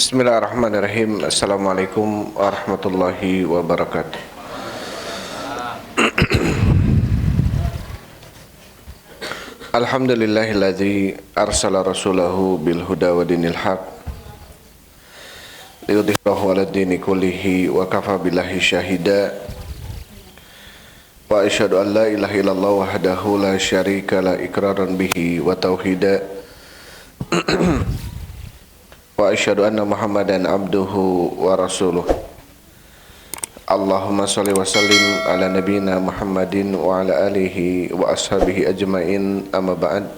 Bismillahirrahmanirrahim. Assalamualaikum warahmatullahi wabarakatuh. Alhamdulillahilladzi arsala rasulahu bil huda wa dinil haq liyudhhirahu 'alad dini kullihi wa kafa billahi syahida wa asyhadu an la ilaha illallah wahdahu la syarika la iqraran bihi wa tauhida wa asyhadu anna Muhammadan abduhu wa rasuluh. Allahumma shalli wa sallim ala nabiyyina Muhammadin wa ala alihi wa ashabihi ajmain, amma ba'd.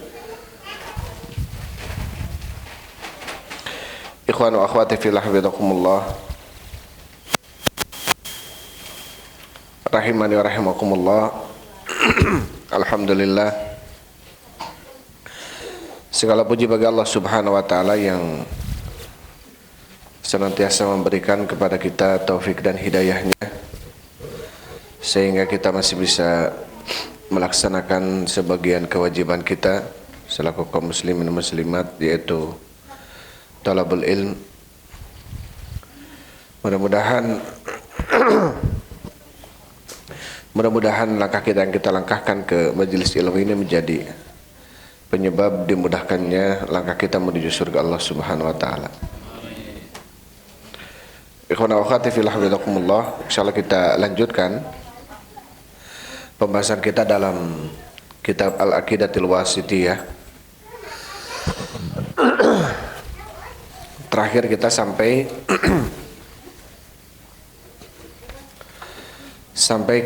Ikhwan wa akhwati fillah, hafizakumullah, rahimani wa rahimakumullah. Alhamdulillah, segala puji bagi Allah Subhanahu wa taala yang senantiasa memberikan kepada kita taufik dan hidayahnya sehingga kita masih bisa melaksanakan sebagian kewajiban kita selaku kaum muslimin muslimat, yaitu talabul ilm. Mudah-mudahan langkah kita yang kita langkahkan ke majelis ilmu ini menjadi penyebab dimudahkannya langkah kita menuju surga Allah Subhanahu wa taala. Ikhwan wa akhwati fillah, hafizakumullah. Insyaallah kita lanjutkan pembahasan kita dalam kitab Al-Aqidatul Wasithiyah. Terakhir kita sampai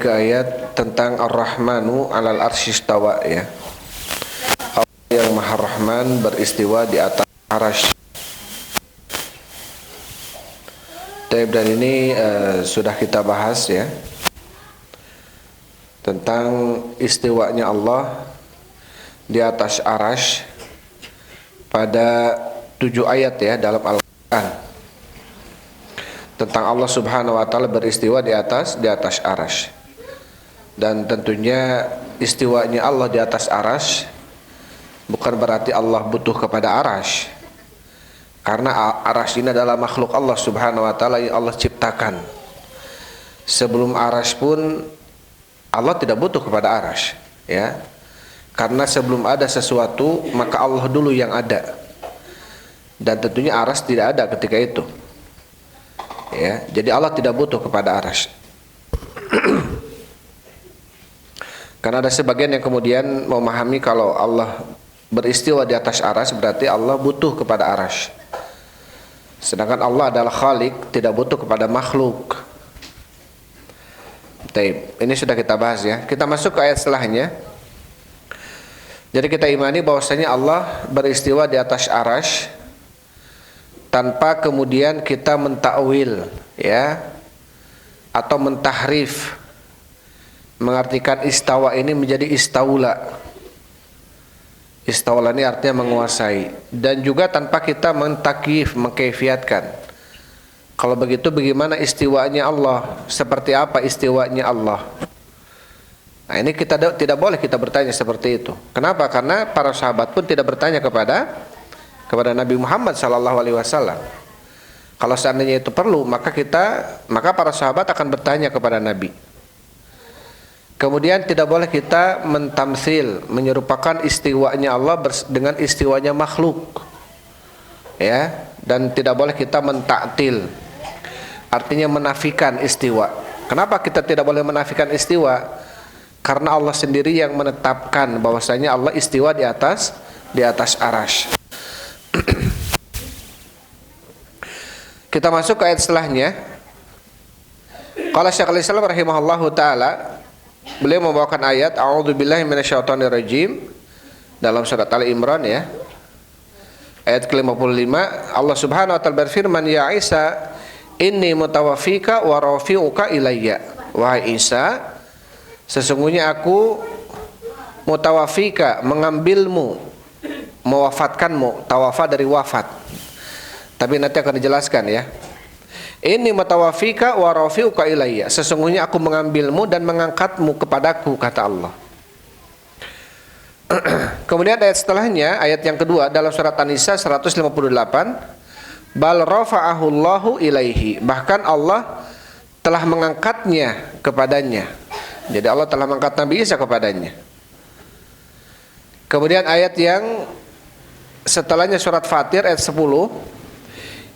ke ayat tentang Ar-Rahmanu 'alal arsy istawa, ya. Allah yang Maha Rahman beristiwa di atas arasy. Dan ini sudah kita bahas, ya, tentang istiwanya Allah di atas arasy pada 7 ayat, ya, dalam Al-Quran, tentang Allah Subhanahu wa taala beristiwa di atas arasy. Dan tentunya istiwanya Allah di atas arasy bukan berarti Allah butuh kepada arasy, karena arasy ini adalah makhluk Allah Subhanahu wa taala yang Allah ciptakan. Sebelum arasy pun Allah tidak butuh kepada arasy, ya. Karena sebelum ada sesuatu maka Allah dulu yang ada. Dan tentunya arasy tidak ada ketika itu. Ya, jadi Allah tidak butuh kepada arasy. Karena ada sebagian yang kemudian memahami kalau Allah beristiwa di atas arasy berarti Allah butuh kepada arasy. Sedangkan Allah adalah Khalik, tidak butuh kepada makhluk. Taib. Ini sudah kita bahas, ya. Kita masuk ke ayat setelahnya. Jadi kita imani bahwasanya Allah beristiwa di atas arasy tanpa kemudian kita mentakwil, ya, atau mentahrif, mengartikan istawa ini menjadi istaula. Istawala ini artinya menguasai, dan juga tanpa kita mentakyif, mengkaifiatkan. Kalau begitu bagaimana istiwanya Allah? Seperti apa istiwanya Allah? Nah, ini kita tidak boleh kita bertanya seperti itu. Kenapa? Karena para sahabat pun tidak bertanya kepada Nabi Muhammad SAW. Kalau seandainya itu perlu, maka para sahabat akan bertanya kepada Nabi. Kemudian tidak boleh kita mentamsil, menyerupakan istiwanya Allah dengan istiwanya makhluk, ya. Dan tidak boleh kita mentaktil, artinya menafikan istiwa. Kenapa kita tidak boleh menafikan istiwa? Karena Allah sendiri yang menetapkan bahwasanya Allah istiwa di atas arasy. Kita masuk ke ayat setelahnya. Qala Syekhul Islam rahimahullahu taala, beliau membawakan ayat a'udzubillahi minasyaitonirrajim dalam surat Ali Imran, ya. Ayat ke-55, Allah Subhanahu wa taala berfirman, ya Isa, inni mutawaffika wa rafi'uka ilayya. Wahai Isa, sesungguhnya aku mutawaffika, mengambilmu, mewafatkanmu. Tawafa dari wafat, tapi nanti akan dijelaskan, ya. Ini mutawaffika wa rafi'uka ilayya, sesungguhnya aku mengambilmu dan mengangkatmu kepadaku, kata Allah. Kemudian ayat setelahnya, ayat yang kedua dalam surat An-Nisa 158, bal rafa'ahu Allahu ilaihi, bahkan Allah telah mengangkatnya kepadanya. Jadi Allah telah mengangkat Nabi Isa kepadanya. Kemudian ayat yang setelahnya surat Fatir ayat 10,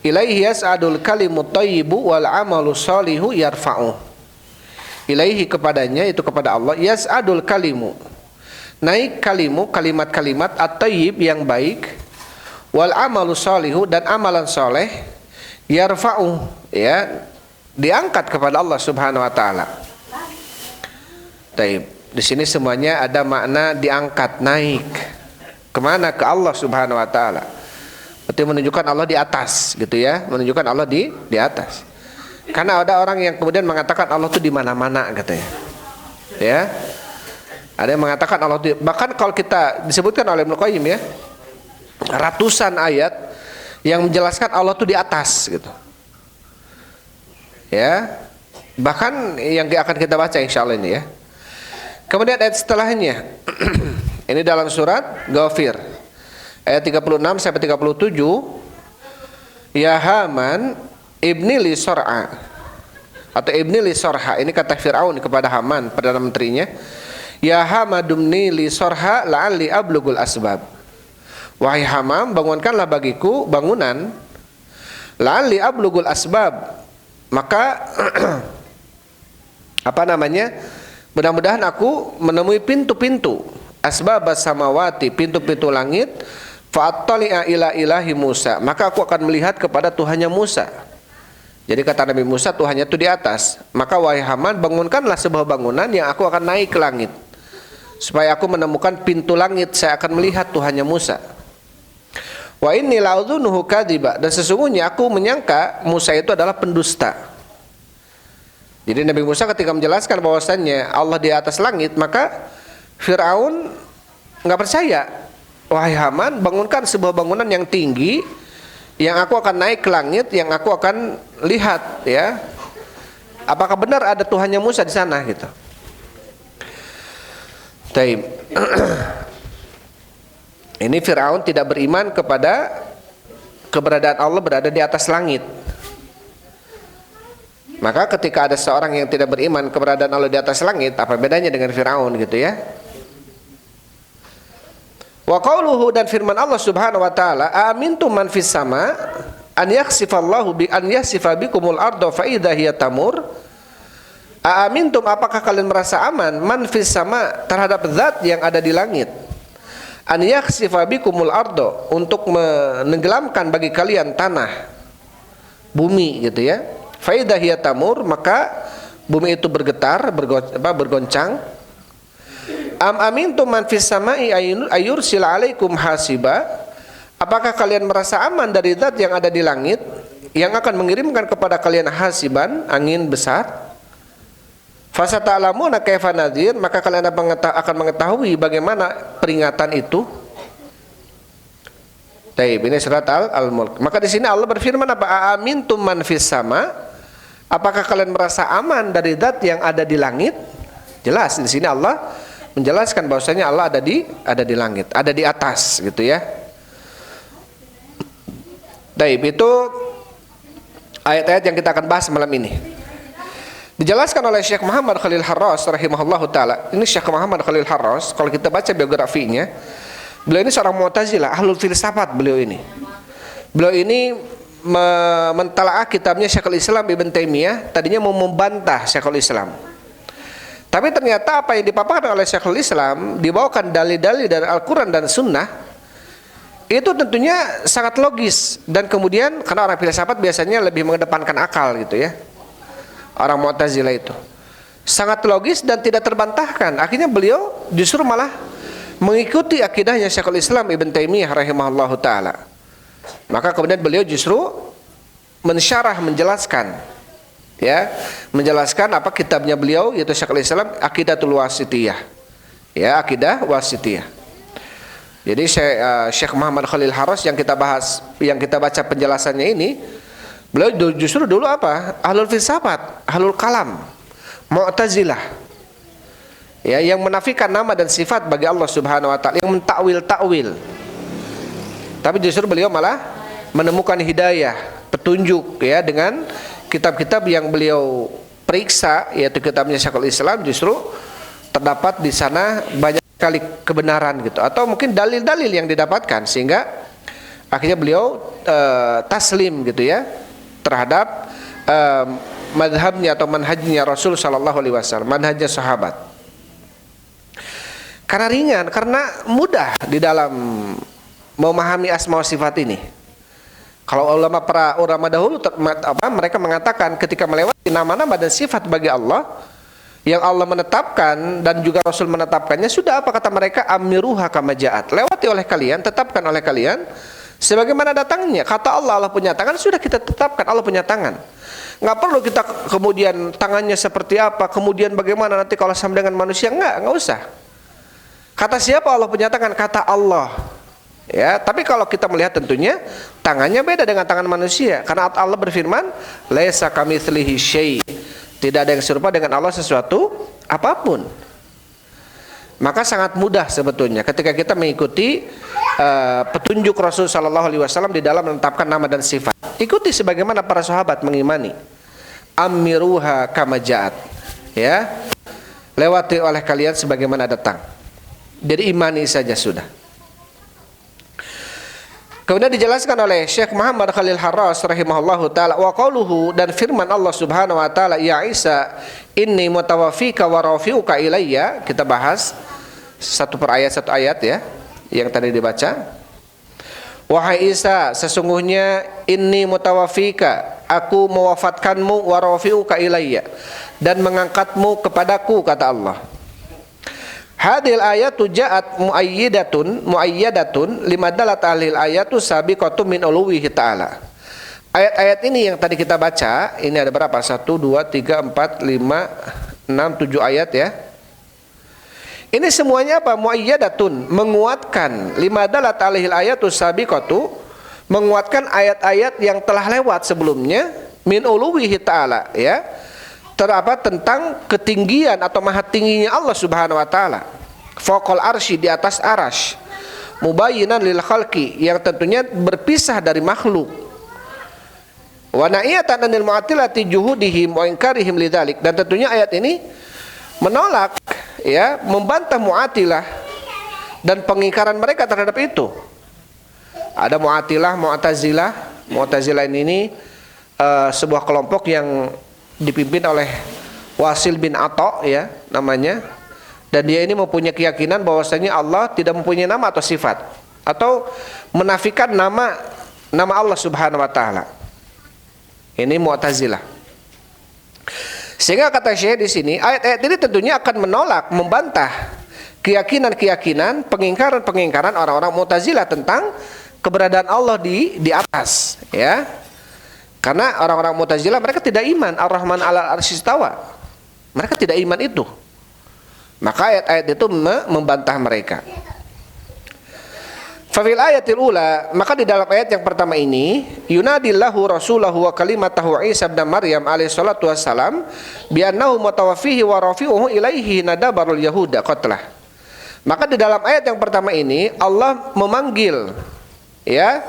ilaihi yas'adul kalimut thayyibu wal amalu shalihu yarfa'u. Ilaihi, kepadanya, itu kepada Allah, yas'adul kalimu, naik kalimu, kalimat-kalimat, at-thayyib, yang baik, wal amalu shalihu, dan amalan soleh, yarfa'u, ya, diangkat kepada Allah Subhanahu wa taala. Taib. Di sini semuanya ada makna diangkat, naik. Kemana? Ke Allah Subhanahu wa taala. Berarti menunjukkan Allah di atas, gitu ya, menunjukkan Allah di atas. Karena ada orang yang kemudian mengatakan Allah itu di mana-mana, katanya. Ya. Ada yang mengatakan Allah bahkan kalau kita disebutkan oleh Ibnu Qayyim, ya, ratusan ayat yang menjelaskan Allah itu di atas, gitu. Ya. Bahkan yang akan kita baca insyaallah ini, ya. Kemudian ayat setelahnya ini dalam surat Ghafir ayat 36 sampai 37, ya Haman ibni li sor'a, atau ibni li sorha, ini kata Fir'aun kepada Haman, perdana menterinya, ya Hamadumni li sorha la'alli ablugul asbab, wahai Hamam, bangunkanlah bagiku bangunan, la'alli ablugul asbab, maka apa namanya, mudah-mudahan aku menemui pintu-pintu, asbabas samawati, pintu-pintu langit, fa'attali'a ila ilahi Musa, maka aku akan melihat kepada Tuhannya Musa. Jadi kata Nabi Musa, Tuhannya itu di atas. Maka wahai Haman, bangunkanlah sebuah bangunan yang aku akan naik ke langit, supaya aku menemukan pintu langit, saya akan melihat Tuhannya Musa. Wa inni la'udzunuhu kadziba, dan sesungguhnya aku menyangka Musa itu adalah pendusta. Jadi Nabi Musa ketika menjelaskan bahwasannya Allah di atas langit, maka Fir'aun nggak percaya. Wahai Haman, bangunkan sebuah bangunan yang tinggi, yang aku akan naik ke langit, yang aku akan lihat, ya, apakah benar ada Tuhannya Musa di sana, gitu. Taib. Ini Fir'aun tidak beriman kepada keberadaan Allah berada di atas langit. Maka ketika ada seorang yang tidak beriman keberadaan Allah di atas langit, apa bedanya dengan Fir'aun, gitu ya? Wa qauluhu, dan firman Allah Subhanahu wa taala, amintum man fis sama an yakhsifallahu bi an yasifa bikumul arda fa idza hiya tamur. Amintum, apakah kalian merasa aman, man fis sama, terhadap zat yang ada di langit, an yakhsifa bikumul arda, untuk menenggelamkan bagi kalian tanah, bumi, gitu ya. Fa idza hiya tamur, maka bumi itu bergetar, bergoncang. Am amintum man fis samai ayursil alaikum hasiba, apakah kalian merasa aman dari zat yang ada di langit yang akan mengirimkan kepada kalian hasiban, angin besar? Fasata'lamuna kaifa nadhir, maka kalian akan mengetahui bagaimana peringatan itu. Taib, ini surat Al-Mulk. Maka di sini Allah berfirman apa? Amintum man fis sama, apakah kalian merasa aman dari zat yang ada di langit? Jelas di sini Allah menjelaskan bahwasanya Allah ada di langit, ada di atas, gitu ya. Taib, itu ayat-ayat yang kita akan bahas malam ini. Dijelaskan oleh Syekh Muhammad Khalil Harras rahimahullahu taala. Ini Syekh Muhammad Khalil Harras, kalau kita baca biografinya, beliau ini seorang Mu'tazilah, ahlul filsafat beliau ini. Beliau ini mentalaah kitabnya Syekhul Islam Ibn Taimiyah, tadinya mau membantah Syekhul Islam. Tapi ternyata apa yang dipaparkan oleh Syekhul Islam, dibawakan dalil-dalil dari Al-Quran dan Sunnah, itu tentunya sangat logis. Dan kemudian, karena orang filsafat biasanya lebih mengedepankan akal, gitu ya, orang Mu'tazilah itu sangat logis dan tidak terbantahkan. Akhirnya beliau justru malah mengikuti akidahnya Syekhul Islam Ibn Taimiyah rahimahullahu ta'ala. Maka kemudian beliau justru mensyarah, menjelaskan, ya, menjelaskan apa kitabnya beliau, yaitu Syekhul Islam Aqidatul Wasithiyah, ya, akidah Wasithiyah. Jadi Syekh Muhammad Khalil Harras yang kita bahas, yang kita baca penjelasannya ini, beliau justru dulu apa? Ahlul filsafat, ahlul kalam, Mu'tazilah, ya, yang menafikan nama dan sifat bagi Allah Subhanahu wa taala, yang mentakwil-takwil. Tapi justru beliau malah menemukan hidayah, petunjuk ya dengan kitab-kitab yang beliau periksa, yaitu kitabnya Syekhul Islam, justru terdapat di sana banyak sekali kebenaran gitu, atau mungkin dalil-dalil yang didapatkan sehingga akhirnya beliau taslim gitu ya terhadap madhabnya atau manhajnya Rasul Sallallahu Alaihi Wasallam, manhajnya sahabat. Karena ringan, karena mudah di dalam memahami asma wa sifat ini. Kalau para ulama dahulu mereka mengatakan ketika melewati nama-nama dan sifat bagi Allah yang Allah menetapkan dan juga Rasul menetapkannya, sudah apa kata mereka, amiruha kama ja'at, lewati oleh kalian, tetapkan oleh kalian sebagaimana datangnya. Kata Allah, Allah punya tangan, sudah kita tetapkan Allah punya tangan. Nggak perlu kita kemudian tangannya seperti apa, kemudian bagaimana nanti kalau sama dengan manusia, nggak usah. Kata siapa Allah punya tangan? Kata Allah. Ya, tapi kalau kita melihat tentunya tangannya beda dengan tangan manusia, karena Allah berfirman, laisa kamitslihi syai', tidak ada yang serupa dengan Allah sesuatu apapun. Maka sangat mudah sebetulnya ketika kita mengikuti petunjuk Rasul Sallallahu Alaihi Wasallam di dalam menetapkan nama dan sifat. Ikuti sebagaimana para sahabat mengimani. Amiruha kama ja'at, ya, lewati oleh kalian sebagaimana datang. Jadi imani saja sudah. Kemudian dijelaskan oleh Syekh Muhammad Khalil Harras rahimahullahu taala, wa qauluhu, dan firman Allah Subhanahu wa taala, ya Isa inni mutawaffika wa rafi'uka ilayya. Kita bahas satu ayat ya yang tadi dibaca. Wahai Isa, sesungguhnya inni mutawaffika, aku mewafatkanmu, wa rafi'uka ilayya, dan mengangkatmu kepadaku, kata Allah. Hadil ayatu ja'at muayyadatun lima dalat ahlil ayatu sabiqatu min uluwihi ta'ala. Ayat-ayat ini yang tadi kita baca, ini ada berapa? 1, 2, 3, 4, 5, 6, 7 ayat ya. Ini semuanya apa? Muayyadatun, menguatkan, lima dalat ahlil ayatu sabiqatu, menguatkan ayat-ayat yang telah lewat sebelumnya, min uluwihi ta'ala ya. Tentang ketinggian atau maha tingginya Allah Subhanahu wa taala. Faqal arsy, di atas arash. Mubayyinan lil khalqi, yang tentunya berpisah dari makhluk. Wa na'iyatan anil mu'attilati juhudihim wa inkarihim lidzalik, dan tentunya ayat ini menolak ya, membantah Mu'attilah dan pengingkaran mereka terhadap itu. Ada Mu'attilah, Mu'tazilah. Mu'tazilah ini sebuah kelompok yang dipimpin oleh Wasil bin Atha ya namanya, dan dia ini mempunyai keyakinan bahwasanya Allah tidak mempunyai nama atau sifat, atau menafikan nama Allah Subhanahu wa taala. Ini Mu'tazilah. Sehingga kata Syekh di sini, ayat-ayat ini tentunya akan menolak, membantah keyakinan-keyakinan, pengingkaran orang-orang Mu'tazilah tentang keberadaan Allah di atas ya. Karena orang-orang Mu'tazilah mereka tidak iman Ar-Rahman 'alal 'arsy istawa. Mereka tidak iman itu. Maka ayat-ayat itu membantah mereka. Fafil ayatil ula, maka di dalam ayat yang pertama ini, yunadillahu rasulahu wa kalimatahu Isa ibn Maryam alaihi salatu wassalam bi annahu mutawaffihi wa rafi'uhu ilaihi nadabarul yahuda qatlah. Maka di dalam ayat yang pertama ini Allah memanggil ya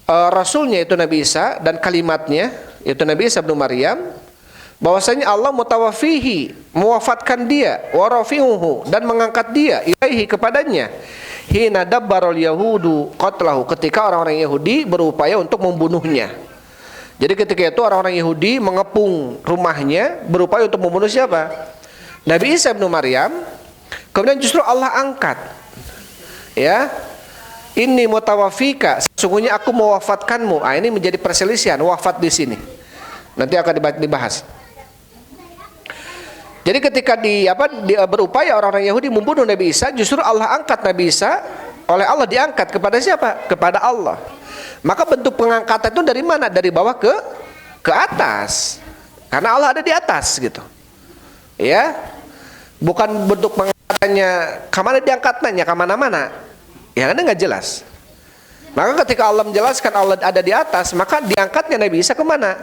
Rasulnya itu Nabi Isa dan kalimatnya itu Nabi Isa bin Maryam, bahwasanya Allah mutawaffihi, mewafatkan dia, wa rafi'uhu, dan mengangkat dia ilaihi, kepadanya, hina dabbarul yahudu qatlahu, ketika orang-orang Yahudi berupaya untuk membunuhnya. Jadi ketika itu orang-orang Yahudi mengepung rumahnya berupaya untuk membunuh siapa? Nabi Isa bin Maryam. Kemudian justru Allah angkat ya, inni mutawaffika, sesungguhnya aku mewafatkanmu. Ini menjadi perselisihan wafat di sini. Nanti akan dibahas. Jadi ketika berupaya orang-orang Yahudi membunuh Nabi Isa, justru Allah angkat Nabi Isa, oleh Allah diangkat kepada siapa? Kepada Allah. Maka bentuk pengangkatan itu dari mana? Dari bawah ke atas. Karena Allah ada di atas gitu. Ya. Bukan bentuk pengangkatannya kemana diangkatnya, kemana-mana. Ya, kan nggak jelas. Maka ketika Allah menjelaskan Allah ada di atas, maka diangkatnya Nabi Isa kemana?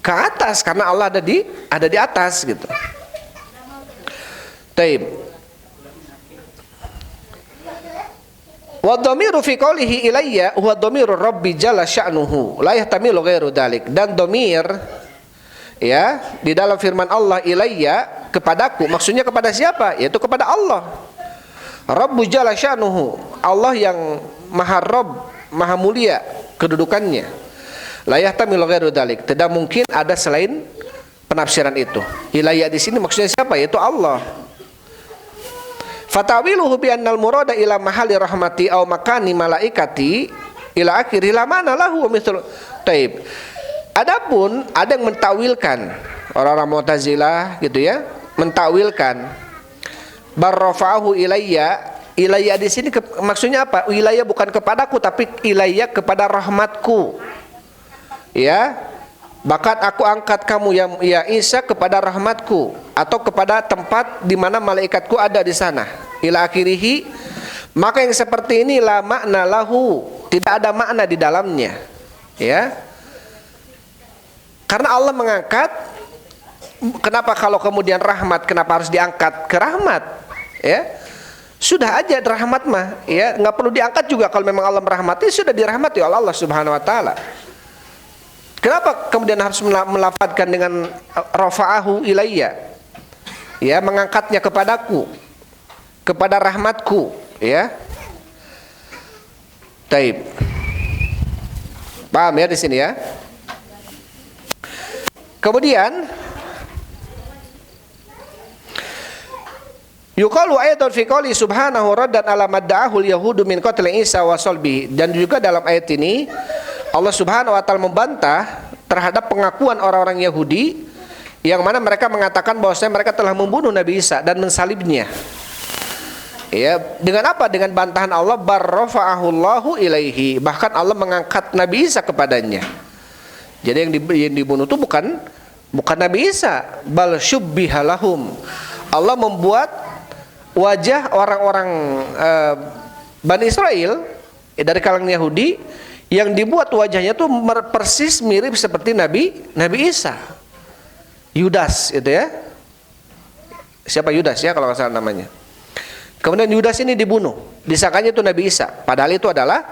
Ke atas, karena Allah ada di atas gitu. Taib. Wa dhamiru fi qoulihi ilayya huwa dhamiru rabbi jalla sya'nuhu la yahtamilu ghairu dzalik. Dan dhamir ya di dalam firman Allah ilayya, kepadaku, maksudnya kepada siapa? Yaitu kepada Allah. Rabbu jalla sya'nuhu, Allah yang maha Rabb, maha mulia kedudukannya. La yahtamilu ghairu dzalik, tidak mungkin ada selain penafsiran itu. Ilayya di sini maksudnya siapa? Yaitu Allah. Fatawiluhu bi annal murada ila mahali rahmati aw makani malaikati ila akhirih la mana lahu mithlu. Taib. Adapun ada yang mentawilkan, orang-orang Mu'tazilah gitu ya, mentawilkan barrafa'ahu ilayya. Ilayya di sini maksudnya apa? Ilayya bukan kepadaku tapi ilayya kepada rahmatku. Ya. Bahkan aku angkat kamu ya Isa kepada rahmatku, atau kepada tempat di mana malaikatku ada di sana. Ila akhirih. Maka yang seperti ini la makna lahu, tidak ada makna di dalamnya. Ya. Karena Allah mengangkat, kenapa kalau kemudian rahmat kenapa harus diangkat ke rahmat? Ya. Sudah aja rahmat mah, ya, nggak perlu diangkat juga kalau memang Allah merahmati, sudah dirahmati oleh Allah Subhanahu wa taala. Kenapa kemudian harus melafadzkan dengan rafa'ahu ilayya? Ya, mengangkatnya kepadaku, kepada rahmatku, ya. Taib. Paham ya di sini ya? Kemudian yuqalu ayatan fi qouli subhanahu raddan ala madda'ahu al-yahudu min qatl Isa wa salbihi. Dan juga dalam ayat ini Allah Subhanahu wa taala membantah terhadap pengakuan orang-orang Yahudi yang mana mereka mengatakan bahwasanya mereka telah membunuh Nabi Isa dan mensalibnya. Ya, dengan apa? Dengan bantahan Allah barrafa'ahullahu ilaihi. Bahkan Allah mengangkat Nabi Isa kepadanya. Jadi yang dibunuh itu bukan Nabi Isa, bal syubbiha lahum. Allah membuat wajah orang-orang Bani Israel dari kalangan Yahudi yang dibuat wajahnya tuh persis mirip seperti Nabi Isa. Yudas itu ya. Siapa Yudas ya kalau nggak salah namanya. Kemudian Yudas ini dibunuh, disangkanya itu Nabi Isa, padahal itu adalah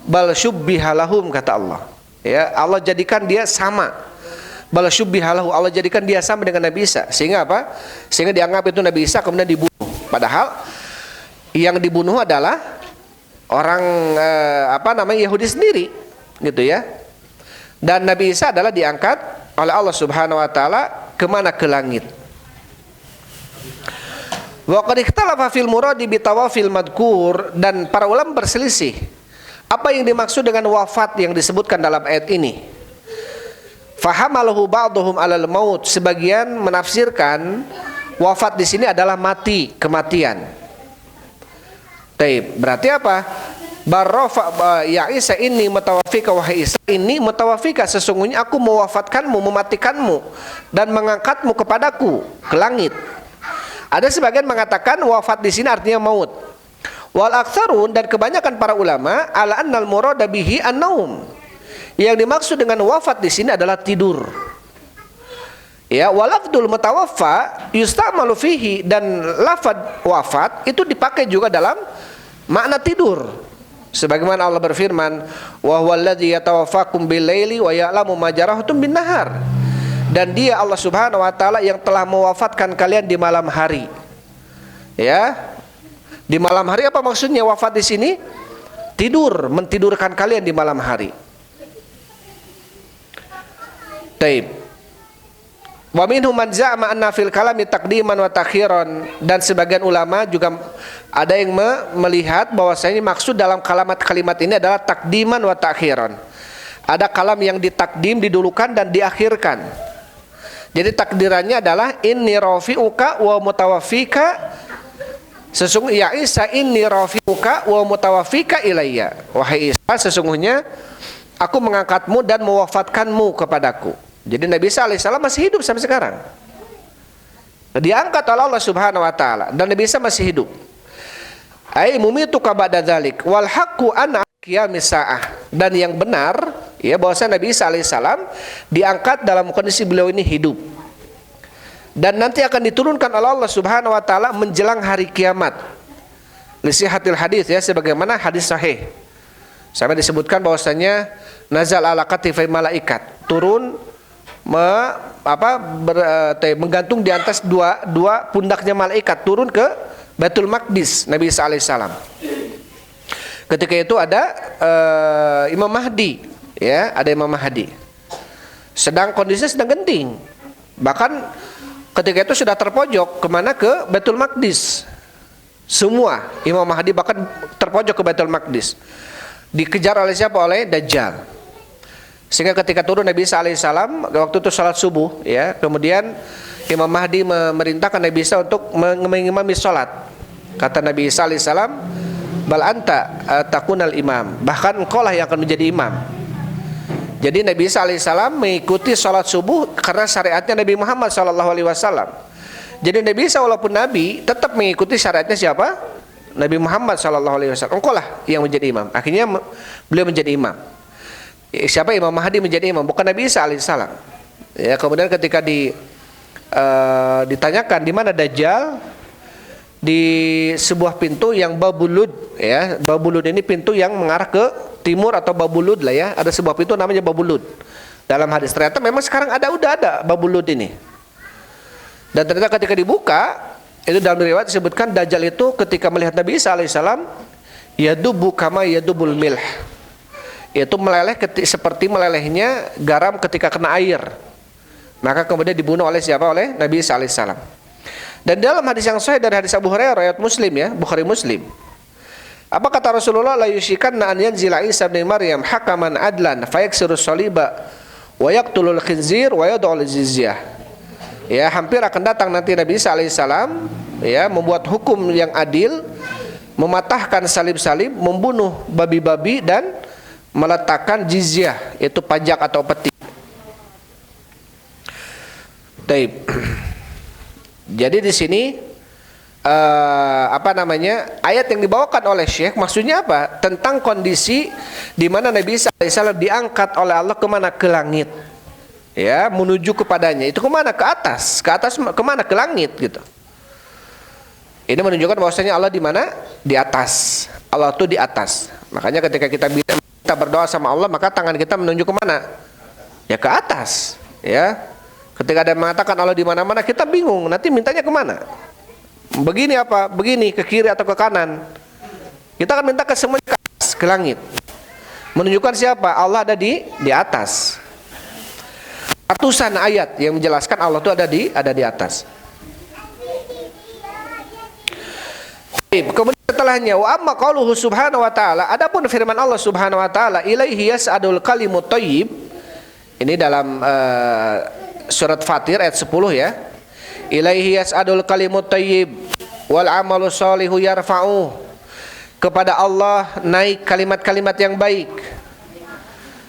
bal syubbiha lahum, kata Allah. Ya, Allah jadikan dia sama. Bal syubbiha lahu, Allah jadikan dia sama dengan Nabi Isa. Sehingga apa? Sehingga dianggap itu Nabi Isa kemudian dibunuh. Padahal yang dibunuh adalah orang Yahudi sendiri, gitu ya. Dan Nabi Isa adalah diangkat oleh Allah Subhanahu wa taala kemana? Ke langit. Wa qad ikhtalafa fil muradi bi tawafil madkur, dan para ulama berselisih apa yang dimaksud dengan wafat yang disebutkan dalam ayat ini. Fahamalahu ba'dhum 'alal maut, sebagian menafsirkan wafat di sini adalah mati, kematian. Taib, berarti apa? Barrafa ya Isa inni mutawaffika, wahai Isa ini mutawaffika, sesungguhnya aku mewafatkanmu, mematikanmu dan mengangkatmu kepadaku ke langit. Ada sebagian mengatakan wafat di sini artinya maut. Wal aktsarun, dan kebanyakan para ulama ala annal murada bihi an-naum. Yang dimaksud dengan wafat di sini adalah tidur. Ya, walafdul mutawaffa yustamalu fihi, dan lafad wafat itu dipakai juga dalam makna tidur. Sebagaimana Allah berfirman, wa huwallazi yatawaffakum bil-laili wa ya'lamu ma jarahtum bin-nahar. Dan dia Allah Subhanahu wa taala yang telah mewafatkan kalian di malam hari. Ya. Di malam hari apa maksudnya wafat di sini? Tidur, mentidurkan kalian di malam hari. Taib. Wa minhum man za'ama anna fil kalami taqdiman wa takhiran, dan sebagian ulama juga ada yang melihat bahwasanya maksud dalam kalimat ini adalah takdiman wa takhiran. Ada kalam yang ditakdim, didulukan, dan diakhirkan. Jadi takdirannya adalah inni rafi'uka wa mutawaffika, sesungguhnya ya Isa inni rafi'uka wa mutawaffika ilayya. Wahai Isa, sesungguhnya aku mengangkatmu dan mewafatkanmu kepadaku. Jadi Nabi Isa alaihissalam masih hidup sampai sekarang. Diangkat oleh Allah Subhanahu wa taala dan Nabi Isa masih hidup. Ai mumituka ba'da dzalik wal haqqu an qiyamis saah. Dan yang benar ya bahwasanya Nabi Isa alaihissalam diangkat dalam kondisi beliau ini hidup. Dan nanti akan diturunkan oleh Allah Subhanahu wa taala menjelang hari kiamat. Lisihatil hadis, ya, sebagaimana hadis sahih. Sampai disebutkan bahwasanya nazal ala katifai malaikat, turun menggantung di atas dua pundaknya malaikat, turun ke Baitul Maqdis Nabi Isa alaihissalam. Ketika itu ada Imam Mahdi, ya, ada Imam Mahdi. Sedang kondisinya sedang genting. Bahkan ketika itu sudah terpojok kemana, ke Baitul Maqdis. Semua Imam Mahdi bahkan terpojok ke Baitul Maqdis. Dikejar oleh siapa? Oleh Dajjal. Sehingga ketika turun Nabi Isa alaihissalam, waktu itu salat subuh, ya, kemudian Imam Mahdi memerintahkan Nabi Isa untuk mengimami salat. Kata Nabi Isa alaihissalam, bal anta takunal imam, bahkan engkau lah yang akan menjadi imam. Jadi Nabi Isa alaihissalam mengikuti salat subuh karena syariatnya Nabi Muhammad SAW. Jadi Nabi Isa walaupun Nabi tetap mengikuti syariatnya siapa? Nabi Muhammad SAW. Engkau lah yang menjadi imam. Akhirnya beliau menjadi imam. Siapa? Imam Mahdi menjadi imam, bukan Nabi Isa alaihissalam. Ya, kemudian ketika ditanyakan di mana Dajjal, di sebuah pintu yang Babulud, ya. Babulud ini pintu yang mengarah ke timur atau Babulud lah, ya. Ada sebuah pintu namanya Babulud. Dalam hadis ternyata memang sekarang udah ada Babulud ini. Dan ternyata ketika dibuka, itu dalam riwayat disebutkan Dajjal itu ketika melihat Nabi Isa alaihissalam, yadubu kama yadubul milh, yaitu meleleh seperti melelehnya garam ketika kena air. Maka kemudian dibunuh oleh siapa? Oleh Nabi Isa alaihissalam. Dan dalam hadis yang sahih dari hadis Abu Hurairah, riwayat Muslim, ya, Bukhari Muslim. Apa kata Rasulullah? La yushikanna an yanzila Isa bin Maryam hakaman adlan fayaksiru saliba wa yaqtulul khinzir wa yad'ul jizyah. Ya, hampir akan datang nanti Nabi Isa alaihissalam, ya, membuat hukum yang adil, mematahkan salib-salib, membunuh babi-babi, dan meletakkan jizyah, yaitu pajak atau peti. Taib. Jadi di sini ayat yang dibawakan oleh Syekh maksudnya apa? Tentang kondisi di mana Nabi Isa alaihissalam diangkat oleh Allah kemana? Ke langit, ya, menuju kepadanya. Itu kemana? Ke atas kemana? Ke langit, gitu. Ini menunjukkan bahwasanya Allah di mana? Di atas. Allah itu di atas. Makanya ketika kita berdoa sama Allah, maka tangan kita menunjuk kemana? Ya, ke atas, ya. Ketika ada yang mengatakan Allah di mana-mana, kita bingung, nanti mintanya kemana? Begini apa? Begini, ke kiri atau ke kanan? Kita akan minta ke semuanya ke atas, ke langit. Menunjukkan siapa? Allah ada di atas. Ratusan ayat yang menjelaskan Allah itu ada di atas. Kemudian setelahnya, wa amma qauluhu subhanahu wa ta'ala, adapun firman Allah subhanahu wa ta'ala, ilaihi yas'adul kalimut thayyib. Ini dalam surat Fatir ayat 10, ya. Ilaihi yas'adul kalimut thayyib wal amalu sholihu yarfa'u. Kepada Allah naik kalimat-kalimat yang baik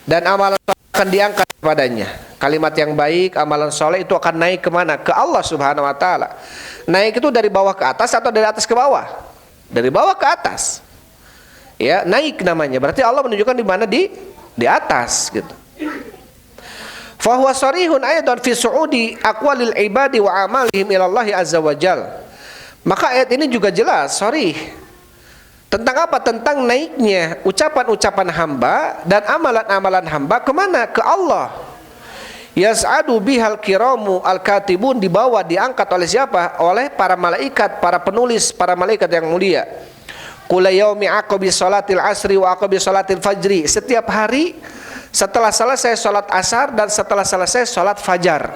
dan amalan akan diangkat kepadanya. Kalimat yang baik, amalan soleh itu akan naik kemana? Ke Allah subhanahu wa ta'ala. Naik itu dari bawah ke atas atau dari atas ke bawah? Dari bawah ke atas, ya, naik namanya. Berarti Allah menunjukkan di mana? Di atas, gitu. Fahuwa sharihun aydan fi su'udi aqwalil ibadi wa amalihim ilallahi azza wa jal. Maka ayat ini juga jelas, sharih. Tentang apa? Tentang naiknya ucapan-ucapan hamba dan amalan-amalan hamba kemana? Ke Allah. Yas'adu bihal kiramu al-katibun, dibawa, diangkat oleh siapa? Oleh para malaikat, para penulis, para malaikat yang mulia. Qul yaumi aqabi salatil asri wa aqabi salatil fajri. Setiap hari setelah selesai salat asar dan setelah selesai salat fajar.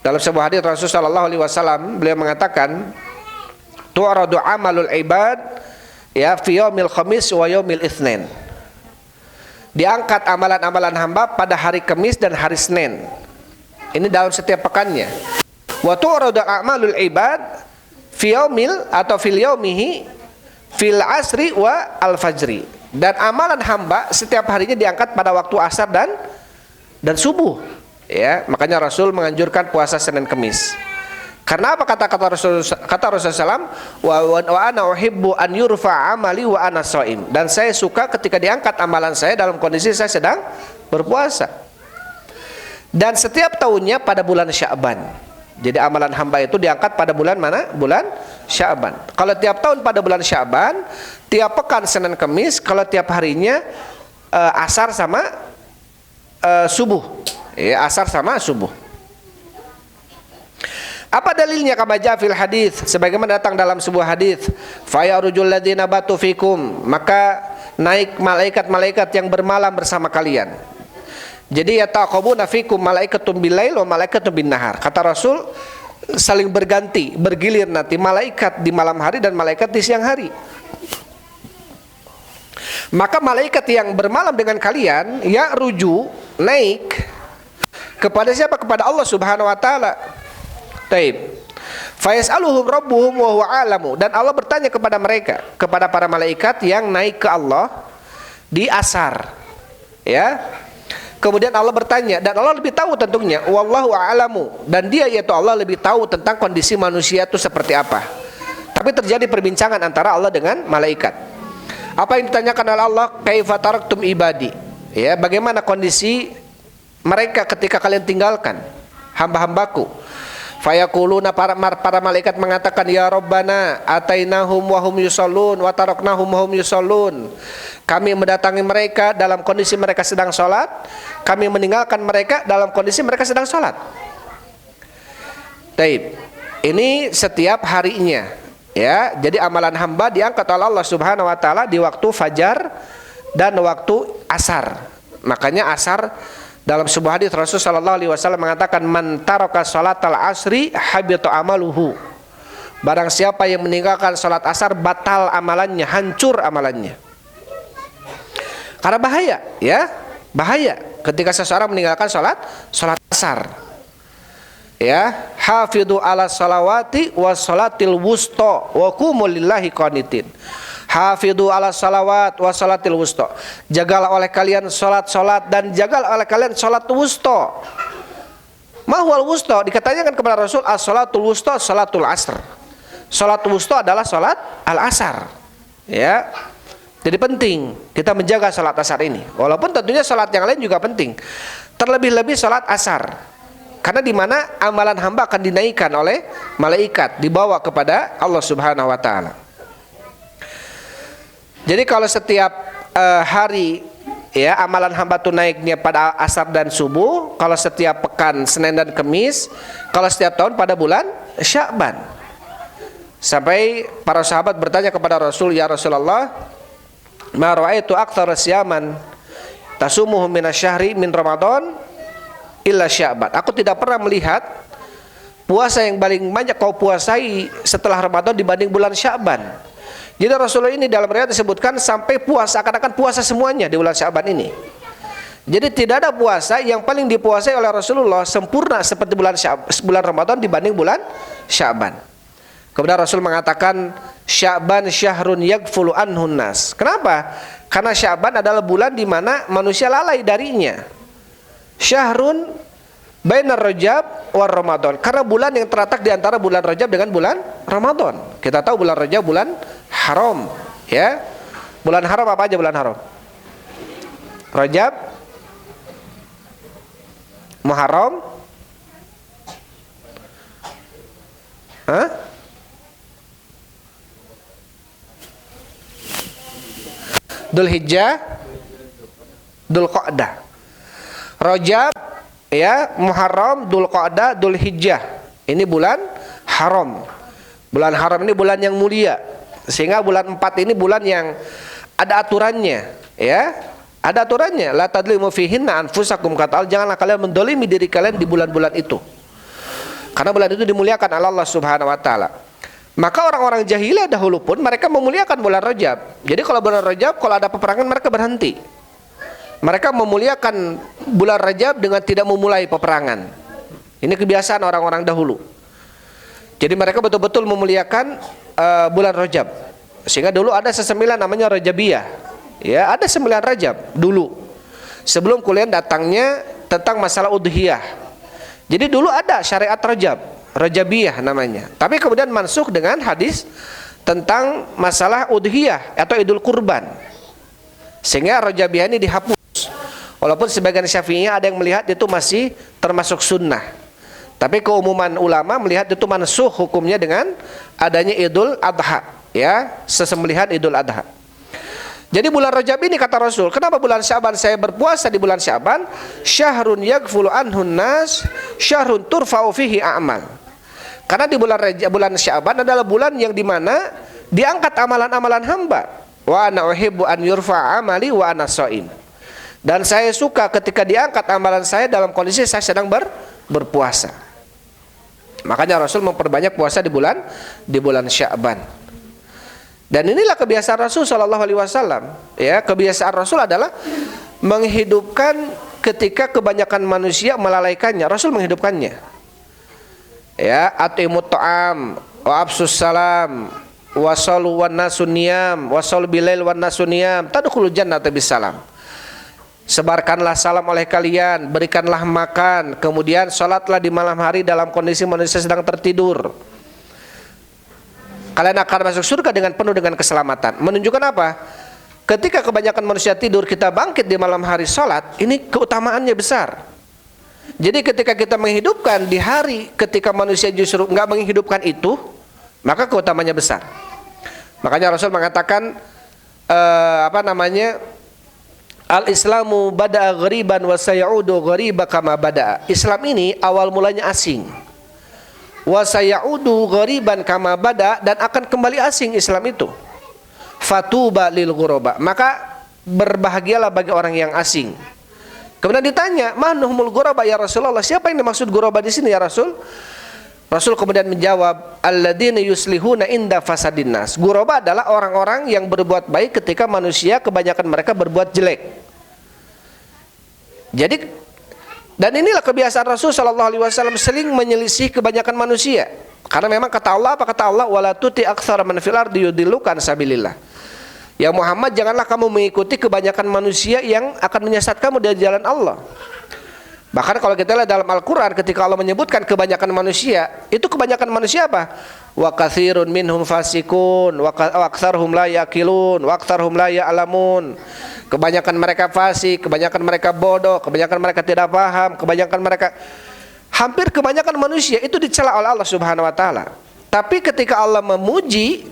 Dalam sebuah hadis Rasulullah sallallahu alaihi wasallam, beliau mengatakan, tu'radu amalul ibad, ya, fi yaumil khamis wa yaumil itsnin. Diangkat amalan-amalan hamba pada hari Kamis dan hari Senin. Ini dalam setiap pekannya. Wa tu'radu a'malul ibad fi yaumil atau fil yaumihi fil asri wa al fajri. Dan amalan hamba setiap harinya diangkat pada waktu asar dan subuh. Ya, makanya Rasul menganjurkan puasa Senin Kamis. Karena apa? Kata Rasulullah SAW, wa ana uhibbu an yurfa amali wa ana shaim. Dan saya suka ketika diangkat amalan saya dalam kondisi saya sedang berpuasa. Dan setiap tahunnya pada bulan Sya'ban. Jadi amalan hamba itu diangkat pada bulan mana? Bulan Sya'ban. Kalau tiap tahun pada bulan Sya'ban, tiap pekan Senin Kamis, kalau tiap harinya asar sama subuh. Ya, asar sama subuh. Apa dalilnya? Kama jaa fil hadis, sebagaimana datang dalam sebuah hadis, fa yarujul ladzina batu fikum, maka naik malaikat-malaikat yang bermalam bersama kalian. Jadi yataqabuna fikum malaikatum bilail wa malaikatum bin nahar. Kata Rasul, saling berganti, bergilir nanti malaikat di malam hari dan malaikat di siang hari. Maka malaikat yang bermalam dengan kalian ya ruju naik kepada siapa? Kepada Allah Subhanahu wa taala. Taib. Fa yas'aluhum rabbuhum wa huwa a'lamu, dan Allah bertanya kepada mereka, kepada para malaikat yang naik ke Allah di asar. Ya. Kemudian Allah bertanya, dan Allah lebih tahu tentunya, wallahu a'lamu, dan dia yaitu Allah lebih tahu tentang kondisi manusia itu seperti apa. Tapi terjadi perbincangan antara Allah dengan malaikat. Apa yang ditanyakan oleh Allah? Kaifa taraktum ibadi? Ya, bagaimana kondisi mereka ketika kalian tinggalkan hamba-hambaku? Fayaquluna, para malaikat mengatakan, ya Rabbana atainahum wa hum yusallun wa taraknahum wa hum yusallun. Kami mendatangi mereka dalam kondisi mereka sedang sholat, kami meninggalkan mereka dalam kondisi mereka sedang sholat. Taib. Ini setiap harinya, ya. Jadi amalan hamba diangkat oleh Allah Subhanahu wa taala di waktu fajar dan waktu asar. Makanya asar, dalam sebuah hadis Rasul sallallahu alaihi wasallam mengatakan, man taraka salatal asri habita amaluhu. Barang siapa yang meninggalkan salat asar, batal amalannya, hancur amalannya. Karena bahaya, ya, bahaya ketika seseorang meninggalkan salat asar. Ya, hafidhu ala salawati was salatil wusta wa qumu lillahi qanitin. Hafidhu ala salawat was salatil wusta. Jagalah oleh kalian salat dan jagalah oleh kalian salat wusta. Mahwal wusta, dikatakan kepada Rasul, as-salatul wusta salatul asr. Salat wusta adalah salat al-asar. Ya. Jadi penting kita menjaga salat asar ini. Walaupun tentunya salat yang lain juga penting. Terlebih-lebih salat asar. Karena di mana amalan hamba akan dinaikkan oleh malaikat, dibawa kepada Allah Subhanahu wa taala. Jadi kalau setiap hari, ya, amalan hamba itu naiknya pada asar dan subuh. Kalau setiap pekan Senin dan Kamis. Kalau setiap tahun pada bulan Sya'ban. Sampai para sahabat bertanya kepada Rasul, ya Rasulullah, ma ra'aitu aktsara siyaman tasumuhu minasyahri min Ramadan illa Sya'ban. Aku tidak pernah melihat puasa yang paling banyak kau puasai setelah Ramadan dibanding bulan Sya'ban. Jadi Rasulullah ini dalam riwayat disebutkan sampai puasa, akan puasa semuanya di bulan Sya'ban ini. Jadi tidak ada puasa yang paling dipuasai oleh Rasulullah sempurna seperti bulan Ramadan dibanding bulan Sya'ban. Kemudian Rasul mengatakan, Sya'ban syahrun yaghfulu anhun nas. Kenapa? Karena Sya'ban adalah bulan di mana manusia lalai darinya. Syahrun bainar Rajab war Ramadan. Karena bulan yang terletak di antara bulan Rajab dengan bulan Ramadan. Kita tahu bulan Rajab bulan haram, ya. Bulan haram apa aja bulan haram? Rajab, Muharram, Dzulhijjah, Dzulqa'dah. Rajab, ya, Muharram, Dzulqa'dah, Dzulhijjah. Ini bulan haram. Bulan haram ini bulan yang mulia. Sehingga bulan 4 ini bulan yang ada aturannya, ya. Ada aturannya. La tadlimu fihinna anfusakum, kata Allah, janganlah kalian mendolimi diri kalian di bulan-bulan itu. Karena bulan itu dimuliakan oleh Allah Subhanahu wa taala. Maka orang-orang jahiliyah dahulu pun mereka memuliakan bulan Rajab. Jadi kalau bulan Rajab, kalau ada peperangan mereka berhenti. Mereka memuliakan bulan Rajab dengan tidak memulai peperangan. Ini kebiasaan orang-orang dahulu. Jadi mereka betul-betul memuliakan bulan Rajab. Sehingga dulu ada sesembilan namanya Rajabiyah. Ya, ada 9 Rajab dulu. Sebelum kalian datangnya tentang masalah udhiyah. Jadi dulu ada syariat Rajab, Rajabiyah namanya. Tapi kemudian mansukh dengan hadis tentang masalah udhiyah atau idul kurban. Sehingga Rajabiyah ini dihapus. Walaupun sebagian Syafi'iyah ada yang melihat itu masih termasuk sunnah. Tapi keumuman ulama melihat itu mansukh hukumnya dengan adanya Idul Adha, ya, sesembelihan Idul Adha. Jadi bulan Rajab ini kata Rasul, kenapa bulan Syaban saya berpuasa di bulan Syaban? Syahrun yaghfulu anhun nas, syahrun turfa'u fihi a'mal. Karena di bulan Syaban adalah bulan yang dimana diangkat amalan-amalan hamba. Wa ana uhibbu an yurfa amali wa ana shaim. Dan saya suka ketika diangkat amalan saya dalam kondisi saya sedang berpuasa. Makanya Rasul memperbanyak puasa di bulan Sya'ban. Dan inilah kebiasaan Rasul Shallallahu Alaihi Wasallam. Ya, kebiasaan Rasul adalah menghidupkan ketika kebanyakan manusia melalaikannya. Rasul menghidupkannya. Ya, atimut ta'am wa absus salam wasallu wan nasuniyam wasallu bilail wan nasuniyam tadkhulul jannata bisalam. Sebarkanlah salam oleh kalian, berikanlah makan, kemudian sholatlah di malam hari dalam kondisi manusia sedang tertidur. Kalian akan masuk surga dengan penuh dengan keselamatan. Menunjukkan apa? Ketika kebanyakan manusia tidur, kita bangkit di malam hari sholat, ini keutamaannya besar. Jadi ketika kita menghidupkan di hari ketika manusia justru nggak menghidupkan itu, maka keutamaannya besar. Makanya Rasul mengatakan Al-Islamu bada'a ghariban wa sayaudu ghariba kama bada'a. Islam ini awal mulanya asing. Wa sayaudu ghariban kama bada'a, dan akan kembali asing Islam itu. Fatuba lil ghuraba. Maka berbahagialah bagi orang yang asing. Kemudian ditanya, "Manhumul ghuraba ya Rasulullah?" Siapa yang dimaksud ghuraba di sini ya Rasul? Rasul kemudian menjawab, alladzina yuslihuna inda fasadin nas. Ghuraba adalah orang-orang yang berbuat baik ketika manusia kebanyakan mereka berbuat jelek. Jadi, dan inilah kebiasaan Rasul Shallallahu Alaihi Wasallam, sering menyelisih kebanyakan manusia. Karena memang kata Allah, apa kata Allah? Wala tuti aktsara man fil ardi yudillukan sabilillah. Ya Muhammad, janganlah kamu mengikuti kebanyakan manusia yang akan menyesatkan kamu dari jalan Allah. Bahkan kalau kita lihat dalam Al-Quran, ketika Allah menyebutkan kebanyakan manusia, itu kebanyakan manusia apa? Wa katsirun minhum fasikun, wa aktsarhum la yaqilun, wa aktsarhum la ya'lamun. Kebanyakan mereka fasik, kebanyakan mereka bodoh, kebanyakan mereka tidak paham, hampir kebanyakan manusia itu dicela oleh Allah Subhanahu wa taala. Tapi ketika Allah memuji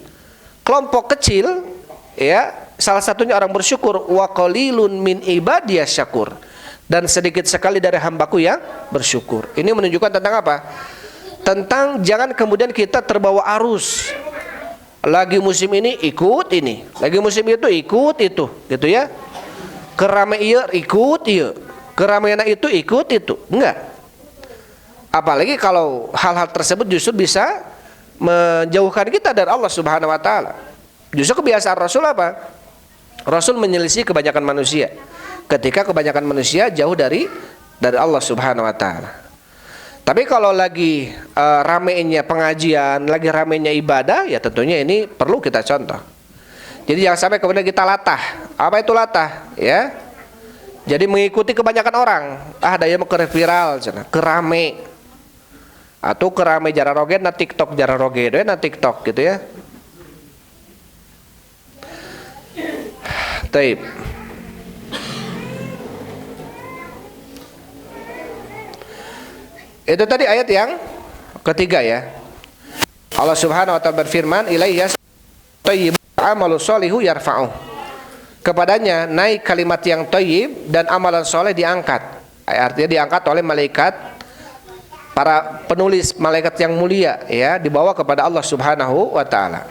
kelompok kecil, ya, salah satunya orang bersyukur, wa qalilun min ibadiyas syakur. Dan sedikit sekali dari hambaku yang bersyukur. Ini menunjukkan tentang apa? Tentang jangan kemudian kita terbawa arus. Lagi musim ini ikut ini, lagi musim itu ikut itu, gitu ya. Keramaian ikut iya, keramaian itu ikut itu. Enggak. Apalagi kalau hal-hal tersebut justru bisa menjauhkan kita dari Allah Subhanahu wa taala. Justru kebiasaan Rasul apa? Rasul menyelisih kebanyakan manusia. Ketika kebanyakan manusia jauh dari Allah Subhanahu wa taala. Tapi kalau lagi ramainya pengajian, lagi ramainya ibadah, ya tentunya ini perlu kita contoh. Jadi jangan sampai kemudian kita latah. Apa itu latah? Ya. Jadi mengikuti kebanyakan orang. Daya mau ke viral cenah, ke rame. Atau ke rame jararoge na TikTok jararoge deui na TikTok gitu ya. Taib. Itu tadi ayat yang ketiga ya. Allah Subhanahu wa taala berfirman, "Ilaihi thayyibun amalu sholihu yarfa'u." Kepadanya naik kalimat yang thayyib dan amalan soleh diangkat. Artinya diangkat oleh malaikat, para penulis, malaikat yang mulia ya, dibawa kepada Allah Subhanahu wa taala.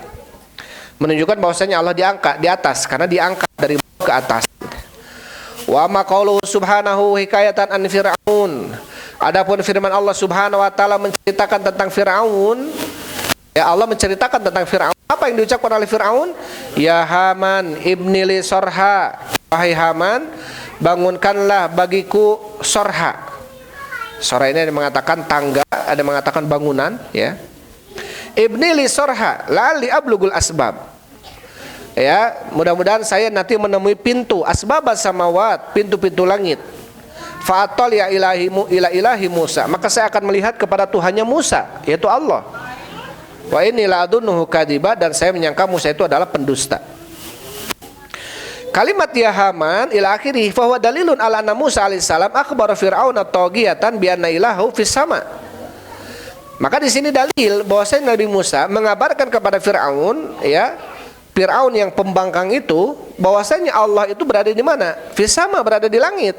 Menunjukkan bahwasanya Allah diangkat di atas, karena diangkat dari bawah ke atas. Wa ma qauluhu subhanahu hikayatan an fir'aun. Adapun firman Allah Subhanahu wa taala menceritakan tentang Firaun, ya Allah menceritakan tentang Firaun. Apa yang diucapkan oleh Firaun? Ya Haman ibnili sorha. Wahai Haman, bangunkanlah bagiku sorha. Sorha ini ada mengatakan tangga, ada mengatakan bangunan, ya. Ibnili sorha lali ablugul asbab. Ya, mudah-mudahan saya nanti menemui pintu asbabas samawat, pintu-pintu langit. Fa'atol ya ilahi Musa, maka saya akan melihat kepada Tuhannya Musa, yaitu Allah. Wa inni la'adunnuhu kadiba, dan saya menyangka Musa itu adalah pendusta. Kalimat ya Haman ila akhirih fa huwa dalilun ala anna Musa alaihissalam akhbara fir'auna taghiyatan bi anna ilahu fis sama. Maka di sini dalil bahwasanya Nabi Musa mengabarkan kepada Firaun, ya, Firaun yang pembangkang itu, bahwasanya Allah itu berada di mana? Fis sama, berada di langit.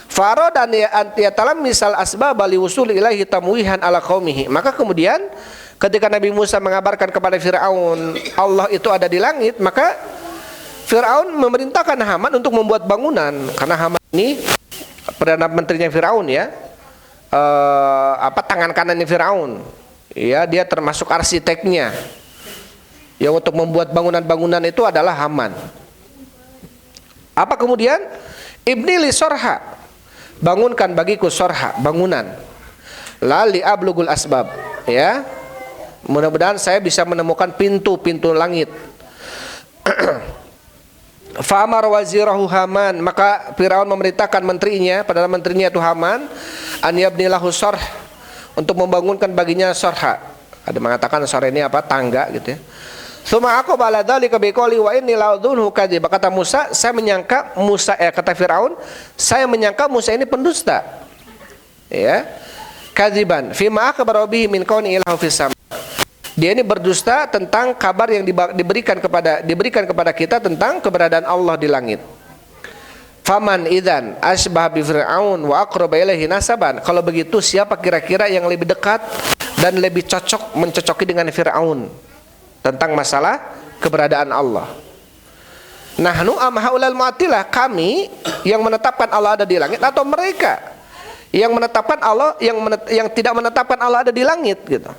Faro dan yatalam misal asbab bali usul ilahi tamwihan ala qaumihi. Maka kemudian ketika Nabi Musa mengabarkan kepada Firaun Allah itu ada di langit, maka Firaun memerintahkan Haman untuk membuat bangunan, karena Haman ini perdana menterinya Firaun, ya. Tangan kanannya Firaun, ya, dia termasuk arsiteknya. Yang untuk membuat bangunan-bangunan itu adalah Haman. Apa kemudian? Ibni li sorha, bangunkan bagiku sorha, bangunan. Lali ablugul asbab, ya, mudah-mudahan saya bisa menemukan pintu-pintu langit. Fa'amar wazirahu Haman, maka Firaun memerintahkan menterinya, padahal menterinya itu Haman, an yabni lahu sorh, untuk membangunkan baginya sorha. Ada mengatakan sorha ini apa? Tangga gitu, ya. Suma aku bala dzalika biqouli wa inni la'udhunhu kadzib. Kata Musa, saya menyangka Musa, kata Firaun, saya menyangka Musa ini pendusta. Ya. Kadziban fima akhbara bihi min kauni ilahu fis sama. Dia ini berdusta tentang kabar yang diberikan kepada kita tentang keberadaan Allah di langit. Faman idzan asbah bi Fir'aun wa aqraba ilaihi nasaban. Kalau begitu siapa kira-kira yang lebih dekat dan lebih cocok mencocoki dengan Fir'aun tentang masalah keberadaan Allah? Nahnu am haulal mu'attilah, kami yang menetapkan Allah ada di langit, atau mereka yang menetapkan Allah yang tidak menetapkan Allah ada di langit, gitu.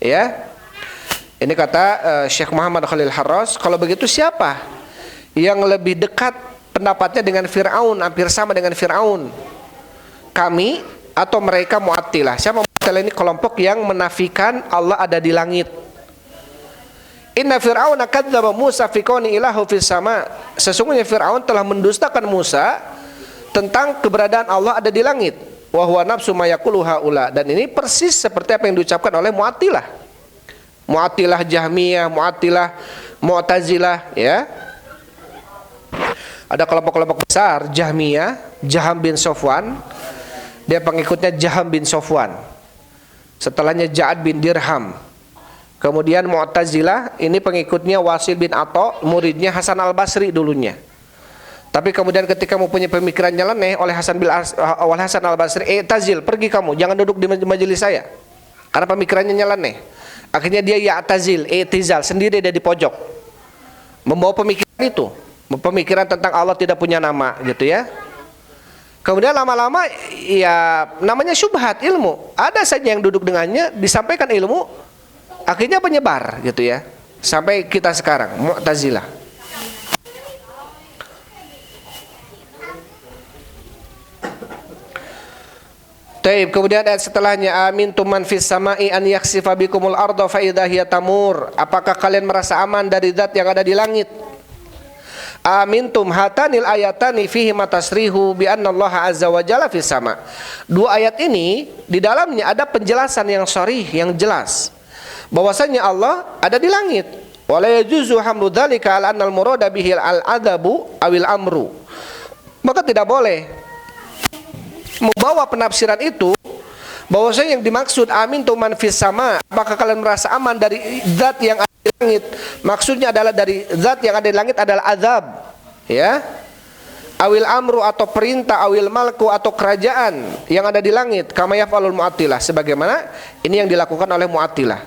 Ya. Ini kata Syekh Muhammad Khalil Harras, kalau begitu siapa yang lebih dekat pendapatnya dengan Fir'aun, hampir sama dengan Fir'aun? Kami atau mereka Mu'attilah? Siapa Mu'attilah? Ini kelompok yang menafikan Allah ada di langit. Inna Fir'aun kadzdzaba Musa fi kauni ilahu fis sama. Sesungguhnya Fir'aun telah mendustakan Musa tentang keberadaan Allah ada di langit. Wa huwa nafsu ma yaqulu haula. Dan ini persis seperti apa yang diucapkan oleh Mu'attilah. Mu'attilah Jahmiyah, Mu'attilah Mu'tazilah, ya. Ada kelompok-kelompok besar, Jahmiyah, Jaham bin Sofwan, dia pengikutnya Jaham bin Sofwan. Setelahnya Ja'ad bin Dirham. Kemudian Mu'tazilah, ini pengikutnya Wasil bin Atha, muridnya Hasan al-Basri dulunya. Tapi kemudian ketika mempunyai pemikiran nyeleneh oleh Hasan al-Basri, tazil, pergi kamu, jangan duduk di majelis saya, karena pemikirannya nyeleneh. Akhirnya dia ya'tazil, i'tizal, sendiri dia di pojok, membawa pemikiran itu, pemikiran tentang Allah tidak punya nama, gitu, ya. Kemudian lama-lama, ya, namanya syubhat ilmu, ada saja yang duduk dengannya, disampaikan ilmu, akhirnya penyebar, gitu, ya, sampai kita sekarang Mu'tazilah. Taib, kemudian ayat setelahnya, amin tuman fis sama'i an yaksifa bikumul arda fa idza hiya tamur. Apakah kalian merasa aman dari zat yang ada di langit? Amintum hatanil ayatani fihi matasrihu bi anna Allah azza wa jalla fis sama. Dua ayat ini di dalamnya ada penjelasan yang sharih, yang jelas, bahwasanya Allah ada di langit. Wala yajuzu hamlu dzalika ala annal murada bihi al-adabu awil amru. Maka tidak boleh membawa penafsiran itu bahwasanya yang dimaksud amin tuman fis sama, apakah kalian merasa aman dari zat yang ada di langit, maksudnya adalah dari zat yang ada di langit adalah azab, ya, awil amru atau perintah, awil malku atau kerajaan yang ada di langit, kama yaf'alul Mu'attilah, sebagaimana ini yang dilakukan oleh Mu'attilah.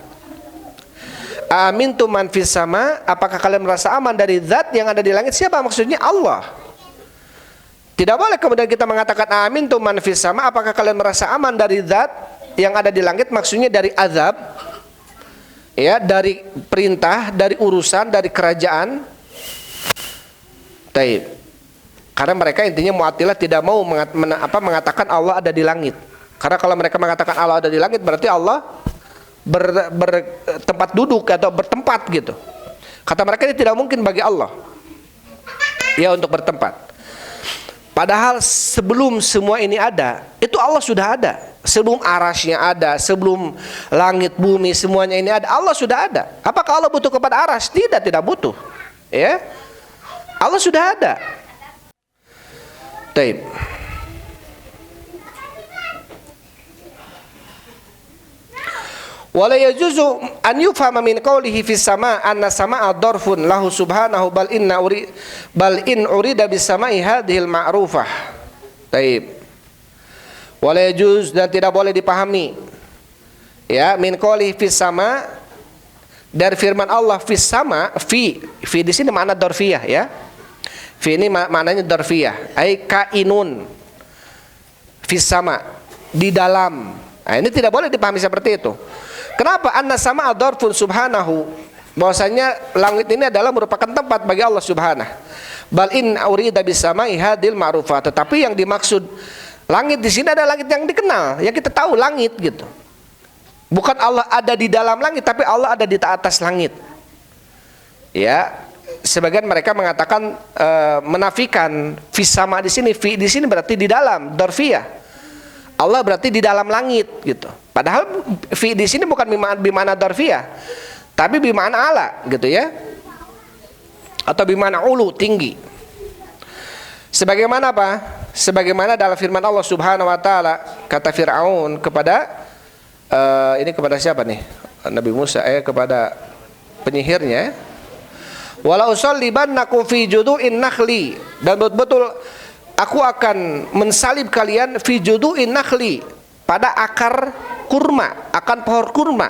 Amin tuman fis sama, apakah kalian merasa aman dari zat yang ada di langit? Siapa maksudnya? Allah. Tidak boleh kemudian kita mengatakan amin tu man fis sama, apakah kalian merasa aman dari zat yang ada di langit, maksudnya dari azab, ya, dari perintah, dari urusan, dari kerajaan. Taib. Karena mereka intinya Mu'attilah tidak mau mengatakan Allah ada di langit. Karena kalau mereka mengatakan Allah ada di langit, berarti Allah bertempat duduk atau bertempat, gitu. Kata mereka ini tidak mungkin bagi Allah, ya, untuk bertempat. Padahal sebelum semua ini ada, itu Allah sudah ada. Sebelum arasy-Nya ada, sebelum langit bumi semuanya ini ada, Allah sudah ada. Apakah Allah butuh kepada arasy? Tidak butuh. Ya, Allah sudah ada. Taib. Wala yajuzu an yufhama min qawlihi fis sama' anna sama'a darfun lahu subhanahu bal in urida bis sama'i hadhil ma'rufah. Baik. Wala yajuz, dan tidak boleh dipahami ya min qawlihi fis sama' dari firman Allah fis sama', fi di sini makna darfiyah ya. Fi ini maknanya darfiyah, ai kainun fis sama', di dalam. Nah, ini tidak boleh dipahami seperti itu. Kenapa? Anna sama ad-darfun subhanahu, bahwasanya langit ini adalah merupakan tempat bagi Allah subhanahu. Bal in urida bis sama'i hadil ma'rufah. Tetapi yang dimaksud langit di sini adalah langit yang dikenal, yang kita tahu langit gitu. Bukan Allah ada di dalam langit, tapi Allah ada di atas langit. Ya, sebagian mereka mengatakan menafikan fis sama di sini, fi di sini berarti di dalam, darfiyah. Allah berarti di dalam langit gitu. Padahal fi di sini bukan bimana darfiyah, tapi bimana ala gitu ya. Atau bimana ulu, tinggi. Sebagaimana apa? Sebagaimana dalam firman Allah Subhanahu wa taala, kata Firaun kepada ini kepada siapa nih? Nabi Musa kepada penyihirnya. Wala usallibannakum fi judu'in nakhli, dan betul-betul aku akan mensalib kalian fi judu'in nakhli, pada akar kurma, akan pohon kurma.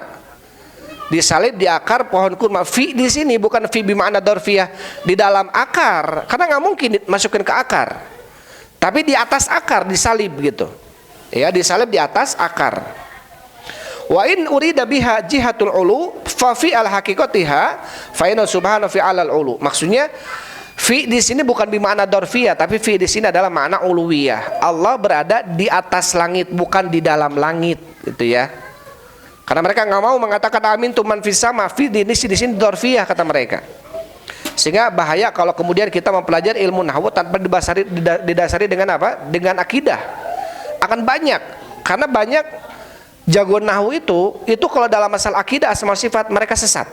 Disalib di akar pohon kurma. Fi di sini bukan fi bimana darfiyah, di dalam akar, karena nggak mungkin masukin ke akar. Tapi di atas akar disalib gitu. Ya, disalib di atas akar. Wa in urida biha jihatul ulu fa fi al haqiqatiha fa inna subhanahu fi alal ulu. Maksudnya fi di sini bukan bermakna darfiyah, tapi fi di sini adalah makna uluwiyah. Allah berada di atas langit, bukan di dalam langit, gitu ya. Karena mereka nggak mau mengatakan amin tu man fis sama, fi di sini darfiyah kata mereka. Sehingga bahaya kalau kemudian kita mempelajari ilmu nahwu tanpa didasari dengan apa? Dengan akidah. Akan banyak, karena banyak jagoan nahwu itu kalau dalam masalah akidah asma sifat mereka sesat.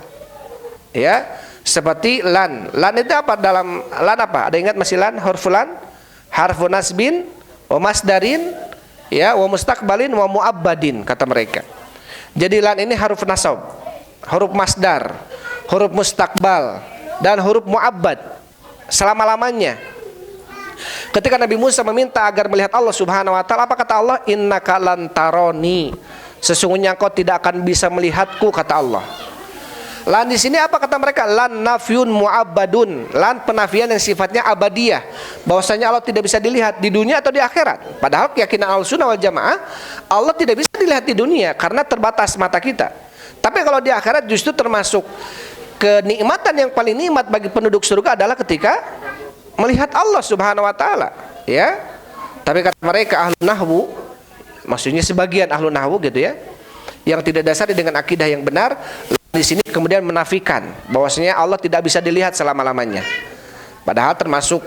Ya. Seperti lan itu apa? Dalam lan apa? Ada ingat masih lan? Hurfulan, harfu nasbin, wa masdarin, ya, wa mustaqbalin, wa muabbadin kata mereka. Jadi lan ini huruf nasab, huruf masdar, huruf mustaqbal, dan huruf muabbad selama-lamanya. Ketika Nabi Musa meminta agar melihat Allah Subhanahu wa taala, apa kata Allah? Innaka lan taroni, sesungguhnya engkau tidak akan bisa melihatku kata Allah. Lan di sini apa kata mereka? Lan nafyun mu'abbadun. Lan penafian yang sifatnya abadiyah, bahwasanya Allah tidak bisa dilihat di dunia atau di akhirat. Padahal keyakinan Ahlussunnah wal Jamaah, Allah tidak bisa dilihat di dunia karena terbatas mata kita. Tapi kalau di akhirat justru termasuk kenikmatan yang paling nikmat bagi penduduk surga adalah ketika melihat Allah Subhanahu wa taala, ya. Tapi kata mereka ahlu nahwu, maksudnya sebagian ahlu nahwu gitu ya, yang tidak dasar dengan akidah yang benar, di sini kemudian menafikan bahwasanya Allah tidak bisa dilihat selama-lamanya. Padahal termasuk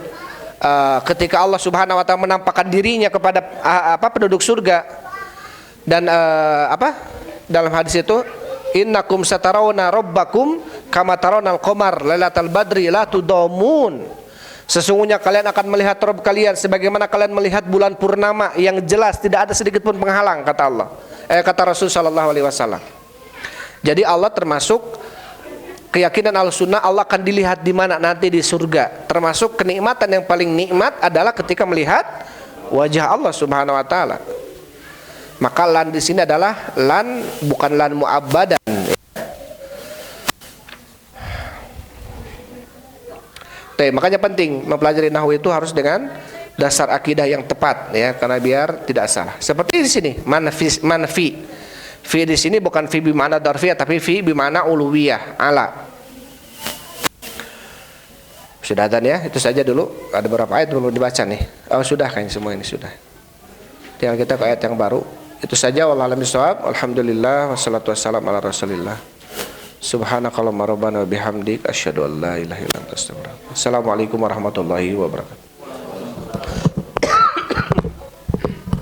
ketika Allah Subhanahu wa taala menampakkan dirinya kepada penduduk surga, dan dalam hadis itu, innakum satarawna rabbakum kama tarawnal qamar lailatal badri la tudamun. Sesungguhnya kalian akan melihat Rabb kalian sebagaimana kalian melihat bulan purnama yang jelas, tidak ada sedikit pun penghalang kata Allah. Kata Rasul sallallahu alaihi wasallam. Jadi Allah termasuk keyakinan Ahlussunnah, Allah akan dilihat di mana? Nanti di surga. Termasuk kenikmatan yang paling nikmat adalah ketika melihat wajah Allah Subhanahu wa taala. Maka lan di sini adalah lan, bukan lan mu'abbadan. Makanya penting mempelajari nahwu itu harus dengan dasar akidah yang tepat ya, karena biar tidak salah. Seperti di sini manfi. Fi di sini bukan fi bimana darfiyah, tapi fi bimana uluwiyah, ala. Sudah adzan ya, itu saja dulu. Ada beberapa ayat belum dibaca nih. Oh sudah, kayaknya semua ini sudah. Tinggal kita ke ayat yang baru. Itu saja, wallahu a'lam bishawab. Alhamdulillah wassalatu wassalamu ala Rasulillah. Subhanakallahumma rabbana wa bihamdik asyhadu an la ilaha illa anta astaghfiruka. Assalamualaikum warahmatullahi wabarakatuh.